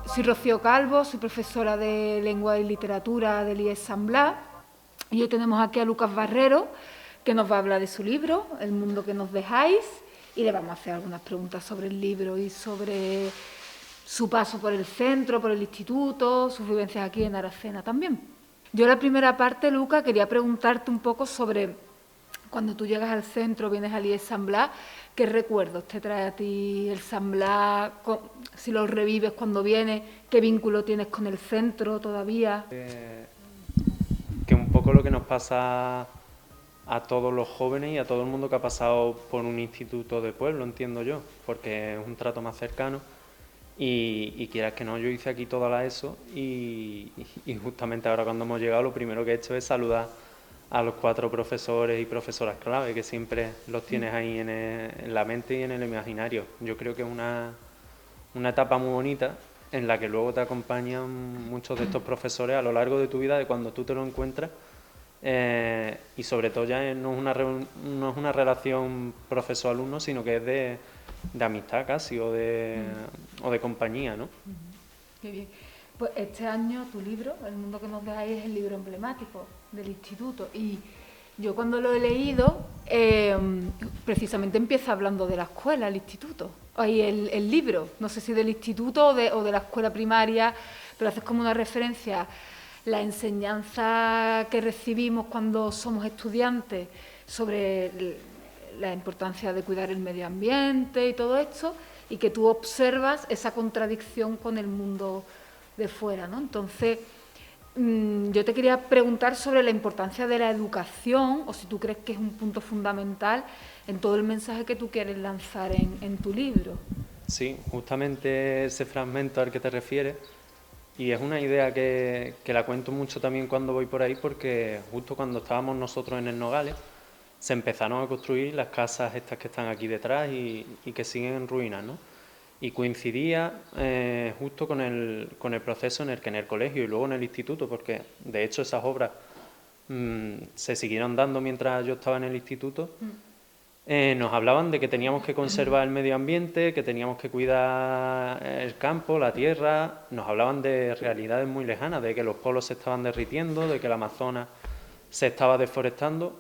Soy Rocío Calvo, soy profesora de Lengua y Literatura del IES San Blas y hoy tenemos aquí a Lucas Barrero, que nos va a hablar de su libro, El mundo que nos dejáis, y le vamos a hacer algunas preguntas sobre el libro y sobre su paso por el centro, por el instituto, sus vivencias aquí en Aracena también. Yo la primera parte, Lucas, quería preguntarte un poco sobre cuando tú llegas al centro, vienes al IES San Blas, ¿qué recuerdos te trae a ti el San Blas? Si los revives cuando vienes, ¿qué vínculo tienes con el centro todavía? Que un poco lo que nos pasa a todos los jóvenes y a todo el mundo que ha pasado por un instituto de pueblo, entiendo yo, porque es un trato más cercano y quieras que no, yo hice aquí toda la ESO y justamente ahora cuando hemos llegado lo primero que he hecho es saludar a los 4 profesores y profesoras clave, que siempre los tienes ahí en la mente y en el imaginario. Yo creo que es una etapa muy bonita en la que luego te acompañan muchos de estos profesores a lo largo de tu vida, de cuando tú te lo encuentras, y sobre todo ya no es una relación profesor-alumno, sino que es de amistad casi o de compañía, ¿no? Qué bien. Pues este año tu libro, El mundo que nos dejáis, es el libro emblemático del instituto. Y yo cuando lo he leído, precisamente empieza hablando de la escuela, el instituto. Ahí el libro, no sé si del instituto o de la escuela primaria, pero haces como una referencia a la enseñanza que recibimos cuando somos estudiantes sobre la importancia de cuidar el medio ambiente y todo esto, y que tú observas esa contradicción con el mundo de fuera, ¿no? Entonces, yo te quería preguntar sobre la importancia de la educación, o si tú crees que es un punto fundamental en todo el mensaje que tú quieres lanzar en tu libro. Sí, justamente ese fragmento al que te refieres, y es una idea que la cuento mucho también cuando voy por ahí, porque justo cuando estábamos nosotros en el Nogales, se empezaron a construir las casas estas que están aquí detrás y que siguen en ruinas, ¿no? Y coincidía justo con el proceso en el colegio y luego en el instituto, porque de hecho esas obras se siguieron dando mientras yo estaba en el instituto. Nos hablaban de que teníamos que conservar el medio ambiente, que teníamos que cuidar el campo, la tierra. Nos hablaban de realidades muy lejanas, de que los polos se estaban derritiendo, de que el Amazonas se estaba deforestando.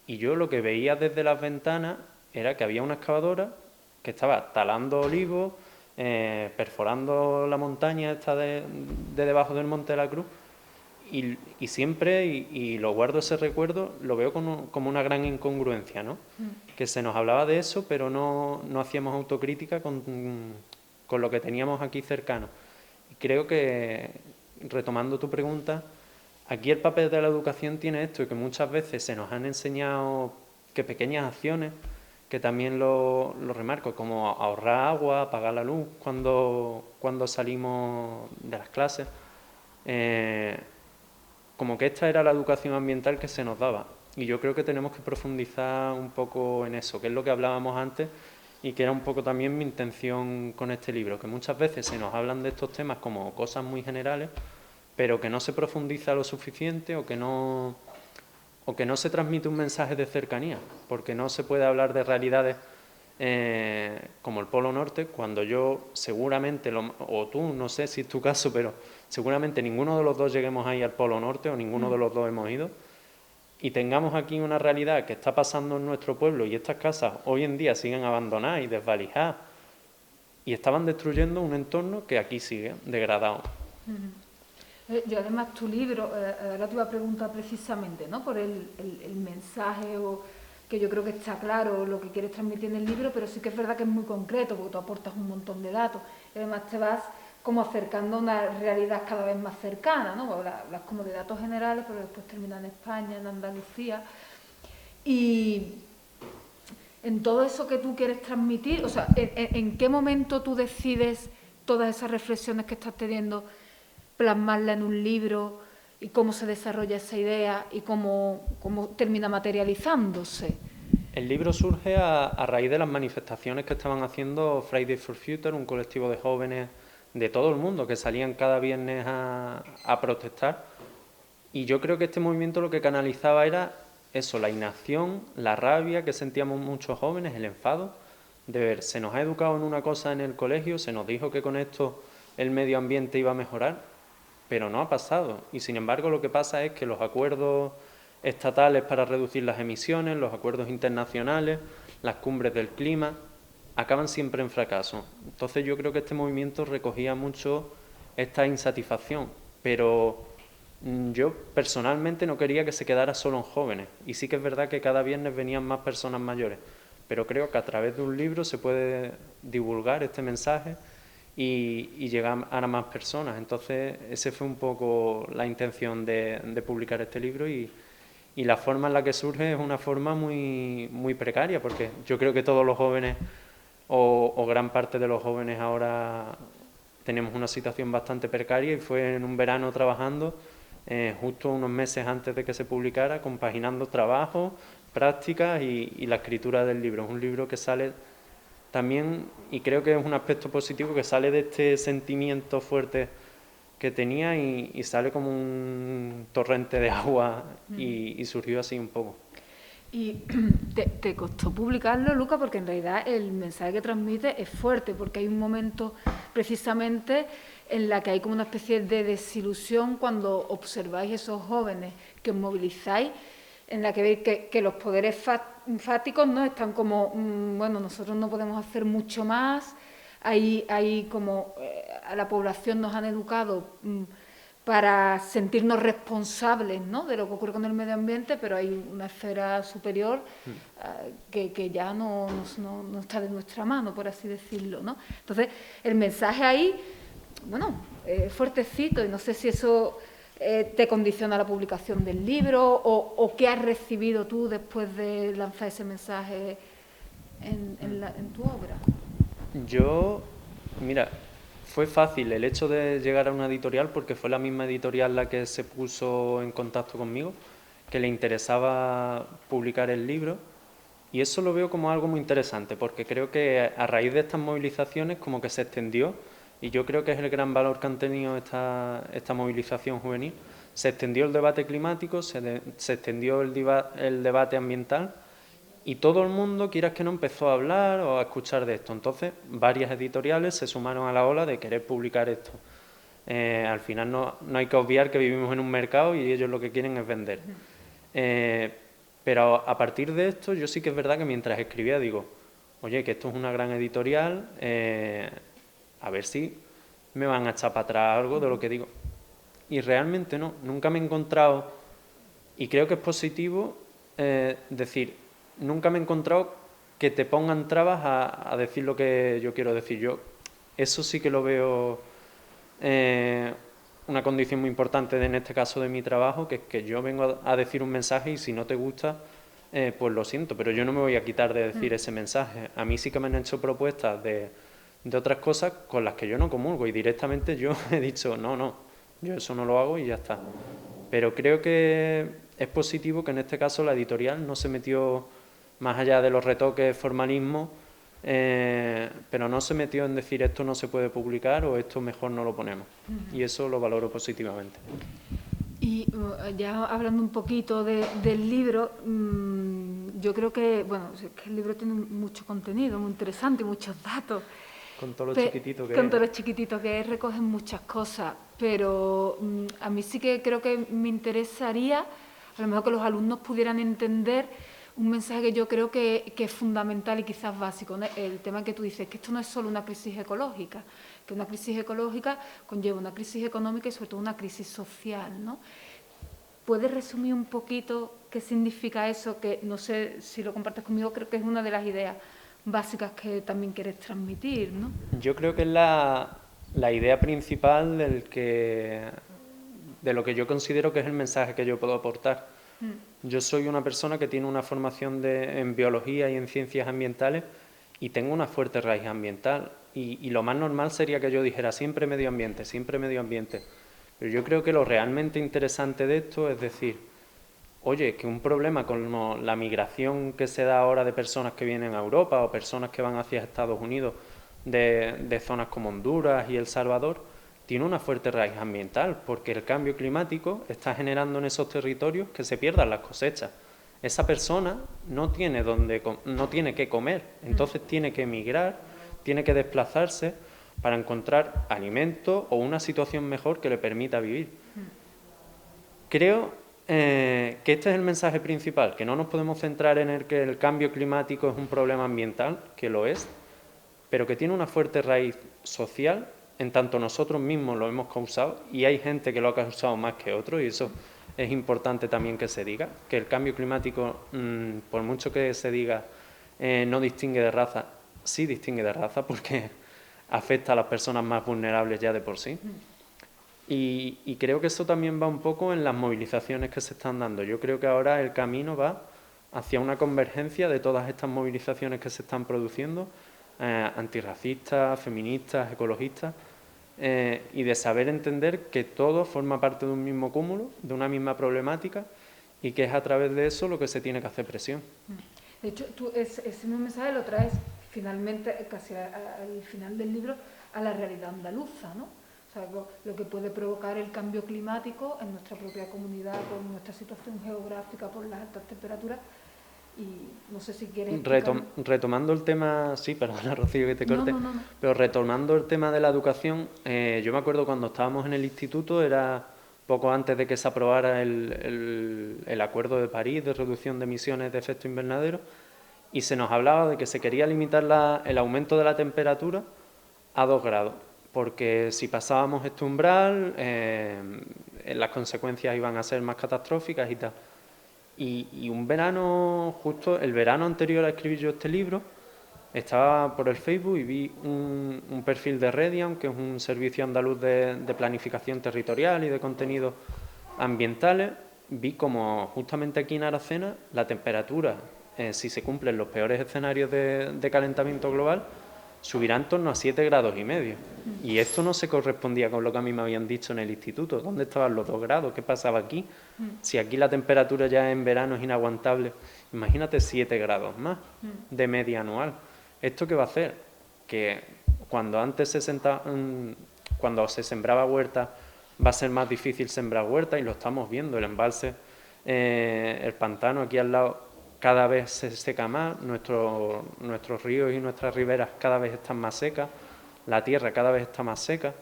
Y yo lo que veía desde las ventanas era que había una excavadora que estaba talando olivos, perforando la montaña esta de debajo del Monte de la Cruz, y siempre, y lo guardo ese recuerdo, lo veo como una gran incongruencia, ¿no? Que se nos hablaba de eso, pero no hacíamos autocrítica con lo que teníamos aquí cercano. Y creo que, retomando tu pregunta, aquí el papel de la educación tiene esto, y que muchas veces se nos han enseñado que pequeñas acciones, que también lo remarco, como ahorrar agua, apagar la luz cuando salimos de las clases, como que esta era la educación ambiental que se nos daba. Y yo creo que tenemos que profundizar un poco en eso, que es lo que hablábamos antes y que era un poco también mi intención con este libro, que muchas veces se nos hablan de estos temas como cosas muy generales, pero que no se profundiza lo suficiente o que no se transmite un mensaje de cercanía, porque no se puede hablar de realidades como el Polo Norte, cuando yo seguramente, o tú, no sé si es tu caso, pero seguramente ninguno de los dos lleguemos ahí al Polo Norte o ninguno de los dos hemos ido, y tengamos aquí una realidad que está pasando en nuestro pueblo y estas casas hoy en día siguen abandonadas y desvalijadas y estaban destruyendo un entorno que aquí sigue degradado. Yo además tu libro, ahora te iba a preguntar precisamente, ¿no? Por el mensaje que yo creo que está claro lo que quieres transmitir en el libro, pero sí que es verdad que es muy concreto porque tú aportas un montón de datos y además te vas como acercando a una realidad cada vez más cercana, ¿no? Hablas como de datos generales, pero después termina en España, en Andalucía. Y en todo eso que tú quieres transmitir, o sea, ¿en qué momento tú decides todas esas reflexiones que estás teniendo, plasmarla en un libro y cómo se desarrolla esa idea y cómo termina materializándose? El libro surge a raíz de las manifestaciones que estaban haciendo Fridays for Future, un colectivo de jóvenes de todo el mundo que salían cada viernes a protestar. Y yo creo que este movimiento lo que canalizaba era eso, la inacción, la rabia que sentíamos muchos jóvenes, el enfado, de ver, se nos ha educado en una cosa en el colegio, se nos dijo que con esto el medio ambiente iba a mejorar, pero no ha pasado. Y sin embargo lo que pasa es que los acuerdos estatales para reducir las emisiones, los acuerdos internacionales, las cumbres del clima, acaban siempre en fracaso. Entonces yo creo que este movimiento recogía mucho esta insatisfacción, pero yo personalmente no quería que se quedara solo en jóvenes. Y sí que es verdad que cada viernes venían más personas mayores, pero creo que a través de un libro se puede divulgar este mensaje y llegar a más personas. Entonces, esa fue un poco la intención de publicar este libro y la forma en la que surge es una forma muy precaria, porque yo creo que todos los jóvenes o gran parte de los jóvenes ahora tenemos una situación bastante precaria y fue en un verano trabajando justo unos meses antes de que se publicara, compaginando trabajo, prácticas y la escritura del libro. Es un libro que sale también, y creo que es un aspecto positivo, que sale de este sentimiento fuerte que tenía y sale como un torrente de agua y surgió así un poco. ¿Y te costó publicarlo, Luca? Porque en realidad el mensaje que transmite es fuerte, porque hay un momento precisamente en la que hay como una especie de desilusión cuando observáis esos jóvenes que os movilizáis, en la que veis que los poderes fáticos, ¿no?, están como, bueno, nosotros no podemos hacer mucho más, hay como a la población nos han educado para sentirnos responsables, ¿no?, de lo que ocurre con el medio ambiente, pero hay una esfera superior que ya no está de nuestra mano, por así decirlo, ¿no? Entonces, el mensaje ahí, bueno, fuertecito, y no sé si eso te condiciona la publicación del libro o qué has recibido tú después de lanzar ese mensaje en tu obra. Yo, mira, fue fácil el hecho de llegar a una editorial porque fue la misma editorial la que se puso en contacto conmigo, que le interesaba publicar el libro, y eso lo veo como algo muy interesante porque creo que a raíz de estas movilizaciones como que se extendió, y yo creo que es el gran valor que han tenido esta movilización juvenil, se extendió el debate climático, se extendió el debate ambiental, y todo el mundo, quieras que no, empezó a hablar o a escuchar de esto. Entonces, varias editoriales se sumaron a la ola de querer publicar esto. Al final no hay que obviar que vivimos en un mercado y ellos lo que quieren es vender. Pero a partir de esto, yo sí que es verdad que mientras escribía digo, oye, que esto es una gran editorial, a ver si me van a echar para atrás algo de lo que digo. Y realmente no, nunca me he encontrado, y creo que es positivo decir, nunca me he encontrado que te pongan trabas a decir lo que yo quiero decir. Yo eso sí que lo veo una condición muy importante en este caso de mi trabajo, que es que yo vengo a decir un mensaje y si no te gusta, pues lo siento, pero yo no me voy a quitar de decir ese mensaje. A mí sí que me han hecho propuestas de otras cosas con las que yo no comulgo y directamente yo he dicho, no, yo eso no lo hago y ya está. Pero creo que es positivo que en este caso la editorial no se metió más allá de los retoques, formalismo, pero no se metió en decir esto no se puede publicar o esto mejor no lo ponemos. Y eso lo valoro positivamente. Y ya hablando un poquito del libro, yo creo que, bueno, es que el libro tiene mucho contenido, muy interesante, muchos datos. Con todo lo chiquitito que es. Con todo lo chiquitito que es, recogen muchas cosas, pero a mí sí que creo que me interesaría, a lo mejor que los alumnos pudieran entender un mensaje que yo creo que es fundamental y quizás básico, ¿no? El tema que tú dices, que esto no es solo una crisis ecológica, que una crisis ecológica conlleva una crisis económica y sobre todo una crisis social, ¿no? ¿Puedes resumir un poquito qué significa eso? Que no sé si lo compartes conmigo, creo que es una de las ideas básicas que también quieres transmitir, ¿no? Yo creo que es la idea principal de lo que yo considero que es el mensaje que yo puedo aportar. Yo soy una persona que tiene una formación en biología y en ciencias ambientales y tengo una fuerte raíz ambiental y lo más normal sería que yo dijera siempre medio ambiente, pero yo creo que lo realmente interesante de esto es decir, oye, que un problema con la migración que se da ahora de personas que vienen a Europa o personas que van hacia Estados Unidos de zonas como Honduras y El Salvador, tiene una fuerte raíz ambiental, porque el cambio climático está generando en esos territorios que se pierdan las cosechas. esa persona no tiene, no tiene que comer, entonces tiene que emigrar, tiene que desplazarse para encontrar alimento o una situación mejor que le permita vivir. Creo que este es el mensaje principal, que no nos podemos centrar en el que el cambio climático es un problema ambiental, que lo es, pero que tiene una fuerte raíz social, en tanto nosotros mismos lo hemos causado y hay gente que lo ha causado más que otros, y eso es importante también que se diga, que el cambio climático, por mucho que se diga, no distingue de raza, sí distingue de raza porque afecta a las personas más vulnerables ya de por sí. Y creo que eso también va un poco en las movilizaciones que se están dando. Yo creo que ahora el camino va hacia una convergencia de todas estas movilizaciones que se están produciendo, antirracistas, feministas, ecologistas, y de saber entender que todo forma parte de un mismo cúmulo, de una misma problemática, y que es a través de eso lo que se tiene que hacer presión. De hecho, tú ese mismo mensaje lo traes finalmente, casi al final del libro, a la realidad andaluza, ¿no? O sea, lo que puede provocar el cambio climático en nuestra propia comunidad, por nuestra situación geográfica, por las altas temperaturas. Y no sé si quieres retomando el tema, sí, perdona Rocío que te corte, no. Pero retomando el tema de la educación, yo me acuerdo cuando estábamos en el instituto, era poco antes de que se aprobara el Acuerdo de París de reducción de emisiones de efecto invernadero, y se nos hablaba de que se quería limitar el aumento de la temperatura a 2 grados, porque si pasábamos este umbral, las consecuencias iban a ser más catastróficas y tal. Y un verano, justo el verano anterior a escribir yo este libro, estaba por el Facebook y vi un perfil de Redian, que es un servicio andaluz de planificación territorial y de contenidos ambientales. Vi como justamente aquí en Aracena la temperatura, si se cumplen los peores escenarios de calentamiento global, subirá en torno a 7,5 grados. Y esto no se correspondía con lo que a mí me habían dicho en el instituto. ¿Dónde estaban los 2 grados? ¿Qué pasaba aquí? Si aquí la temperatura ya en verano es inaguantable, imagínate 7 grados más de media anual. ¿Esto qué va a hacer? Que cuando antes cuando se sembraba huerta, va a ser más difícil sembrar huerta, y lo estamos viendo. El embalse, el pantano aquí al lado, cada vez se seca más, nuestros ríos y nuestras riberas cada vez están más secas, la tierra cada vez está más seca.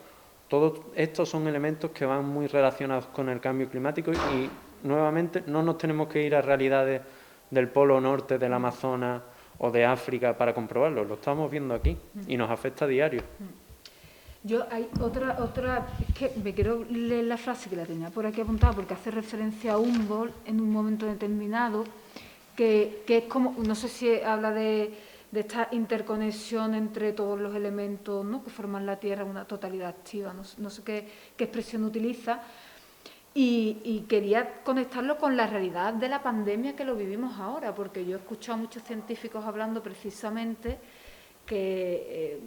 Todos estos son elementos que van muy relacionados con el cambio climático, y nuevamente no nos tenemos que ir a realidades del Polo Norte, del Amazonas o de África para comprobarlo, lo estamos viendo aquí y nos afecta a diario. Yo hay otra, es que me quiero leer la frase que la tenía por aquí apuntada porque hace referencia a Humboldt en un momento determinado, que es como, no sé si habla de esta interconexión entre todos los elementos, ¿no?, que forman la Tierra, una totalidad activa, no sé qué expresión utiliza, y quería conectarlo con la realidad de la pandemia que lo vivimos ahora, porque yo he escuchado a muchos científicos hablando precisamente que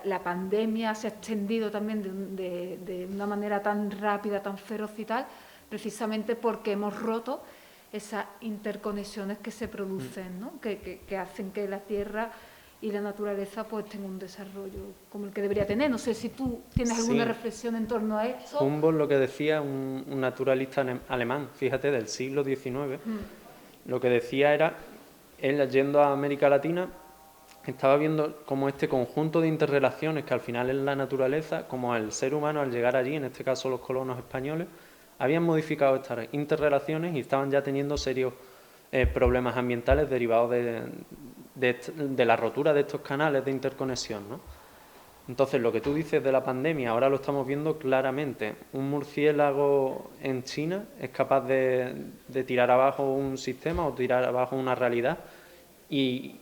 la pandemia se ha extendido también de una manera tan rápida, tan feroz y tal, precisamente porque hemos roto esas interconexiones que se producen, ¿no?, que hacen que la Tierra y la naturaleza pues tengan un desarrollo como el que debería tener. No sé si tú tienes alguna reflexión en torno a esto. Humboldt, lo que decía, un naturalista alemán, fíjate, del siglo XIX, lo que decía era, él yendo a América Latina, estaba viendo como este conjunto de interrelaciones que al final es la naturaleza, como el ser humano al llegar allí, en este caso los colonos españoles, habían modificado estas interrelaciones y estaban ya teniendo serios problemas ambientales derivados de la rotura de estos canales de interconexión, ¿no? Entonces, lo que tú dices de la pandemia, ahora lo estamos viendo claramente. Un murciélago en China es capaz de tirar abajo un sistema o tirar abajo una realidad y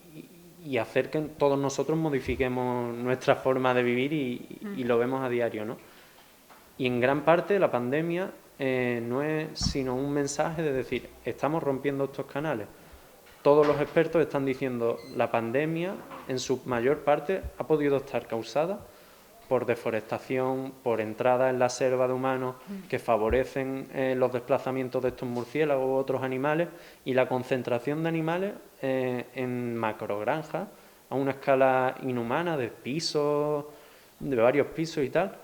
hacer que todos nosotros modifiquemos nuestra forma de vivir y lo vemos a diario, ¿no? Y en gran parte la pandemia no es sino un mensaje de decir, estamos rompiendo estos canales. Todos los expertos están diciendo la pandemia en su mayor parte ha podido estar causada por deforestación, por entrada en la selva de humanos que favorecen los desplazamientos de estos murciélagos u otros animales, y la concentración de animales en macrogranjas a una escala inhumana de pisos, de varios pisos y tal,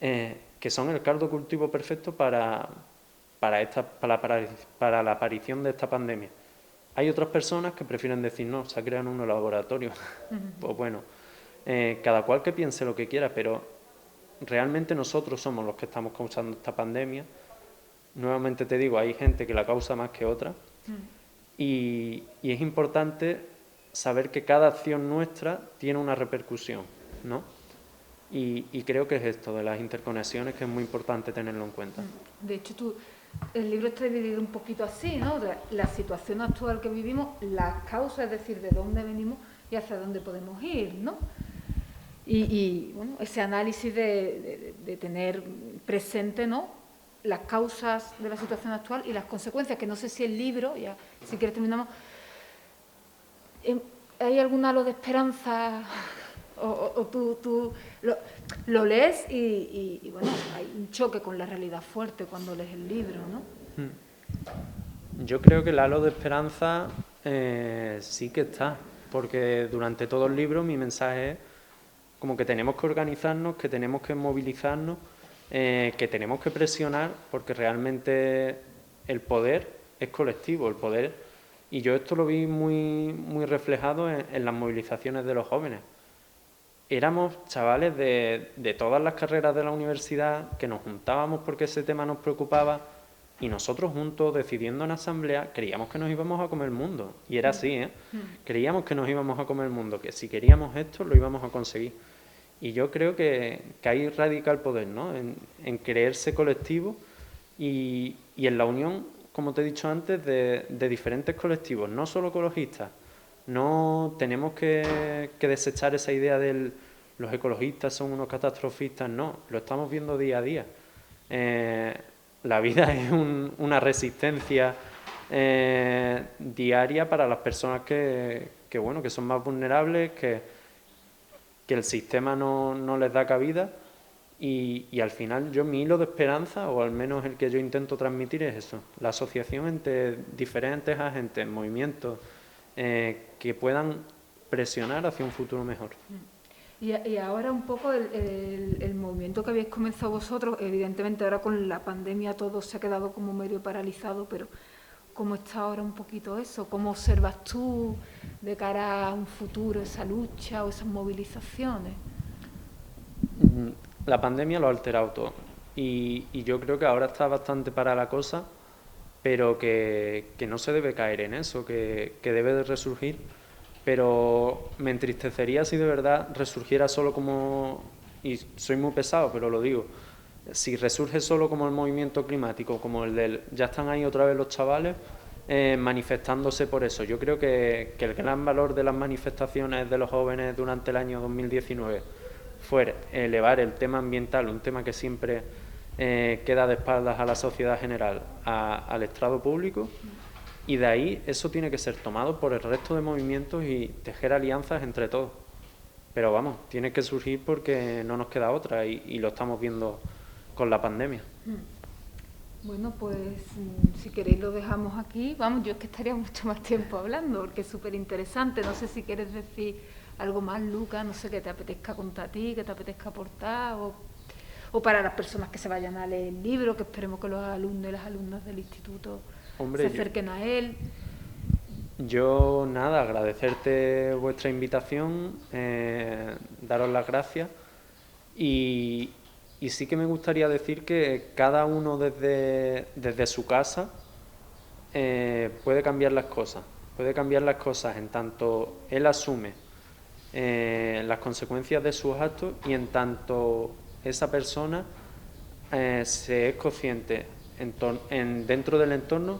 que son el caldo cultivo perfecto para la aparición de esta pandemia. Hay otras personas que prefieren decir, no, se ha creado un laboratorio. Pues bueno, cada cual que piense lo que quiera, pero realmente nosotros somos los que estamos causando esta pandemia. Nuevamente te digo, hay gente que la causa más que otra. Y es importante saber que cada acción nuestra tiene una repercusión, ¿no? Y creo que es esto de las interconexiones que es muy importante tenerlo en cuenta. De hecho, el libro está dividido un poquito así, ¿no? La situación actual que vivimos, las causas, es decir, de dónde venimos y hacia dónde podemos ir, ¿no? Y bueno, ese análisis de tener presente, ¿no?, las causas de la situación actual y las consecuencias, que no sé si el libro, ya si quieres terminamos, ¿hay algún halo de esperanza o tú lo lees y bueno, hay un choque con la realidad fuerte cuando lees el libro, ¿no? Yo creo que el halo de esperanza sí que está, porque durante todo el libro mi mensaje es como que tenemos que organizarnos, que tenemos que movilizarnos, que tenemos que presionar, porque realmente el poder es colectivo, el poder, y yo esto lo vi muy reflejado en las movilizaciones de los jóvenes. Éramos chavales de todas las carreras de la universidad que nos juntábamos porque ese tema nos preocupaba y nosotros juntos, decidiendo en asamblea, creíamos que nos íbamos a comer el mundo. Y era así, ¿eh? Creíamos que nos íbamos a comer el mundo, que si queríamos esto lo íbamos a conseguir. Y yo creo que ahí radica el poder, ¿no? En creerse colectivo y en la unión, como te he dicho antes, de diferentes colectivos, no solo ecologistas. No tenemos que desechar esa idea de los ecologistas son unos catastrofistas, no, lo estamos viendo día a día. La vida es una resistencia diaria para las personas que son más vulnerables, que el sistema no les da cabida y al final mi hilo de esperanza, o al menos el que yo intento transmitir, es eso, la asociación entre diferentes agentes, movimientos que puedan presionar hacia un futuro mejor. Y ahora un poco el movimiento que habéis comenzado vosotros, evidentemente ahora con la pandemia todo se ha quedado como medio paralizado, pero ¿cómo está ahora un poquito eso? ¿Cómo observas tú de cara a un futuro esa lucha o esas movilizaciones? La pandemia lo ha alterado todo y yo creo que ahora está bastante para la cosa, pero que no se debe caer en eso, que debe de resurgir, pero me entristecería si de verdad resurgiera solo como, y soy muy pesado, pero lo digo, si resurge solo como el movimiento climático, como el del ya están ahí otra vez los chavales manifestándose por eso. Yo creo que el gran valor de las manifestaciones de los jóvenes durante el año 2019 fue elevar el tema ambiental, un tema que siempre queda de espaldas a la sociedad general, al estrado público, y de ahí eso tiene que ser tomado por el resto de movimientos y tejer alianzas entre todos. Pero vamos, tiene que surgir porque no nos queda otra y lo estamos viendo con la pandemia. Bueno, pues si queréis lo dejamos aquí. Vamos, yo es que estaría mucho más tiempo hablando porque es súper interesante. No sé si quieres decir algo más, Lucas, no sé, que te apetezca contar a ti, que te apetezca aportar, o para las personas que se vayan a leer el libro, que esperemos que los alumnos y las alumnas del instituto se acerquen a él. Yo nada, agradecerte vuestra invitación, daros las gracias y sí que me gustaría decir que cada uno desde su casa puede cambiar las cosas en tanto él asume las consecuencias de sus actos y en tanto esa persona se es consciente dentro del entorno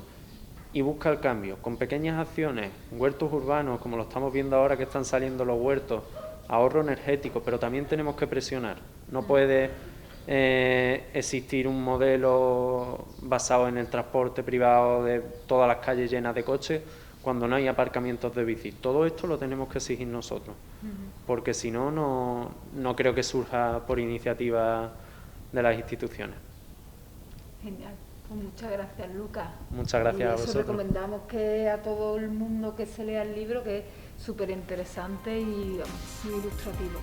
y busca el cambio con pequeñas acciones, huertos urbanos, como lo estamos viendo ahora que están saliendo los huertos, ahorro energético, pero también tenemos que presionar. No puede existir un modelo basado en el transporte privado de todas las calles llenas de coches cuando no hay aparcamientos de bici. Todo esto lo tenemos que exigir nosotros, porque si no, no creo que surja por iniciativa de las instituciones. Genial. Pues muchas gracias, Lucas. Muchas gracias a vosotros. Recomendamos que a todo el mundo que se lea el libro, que es súper interesante y muy ilustrativo.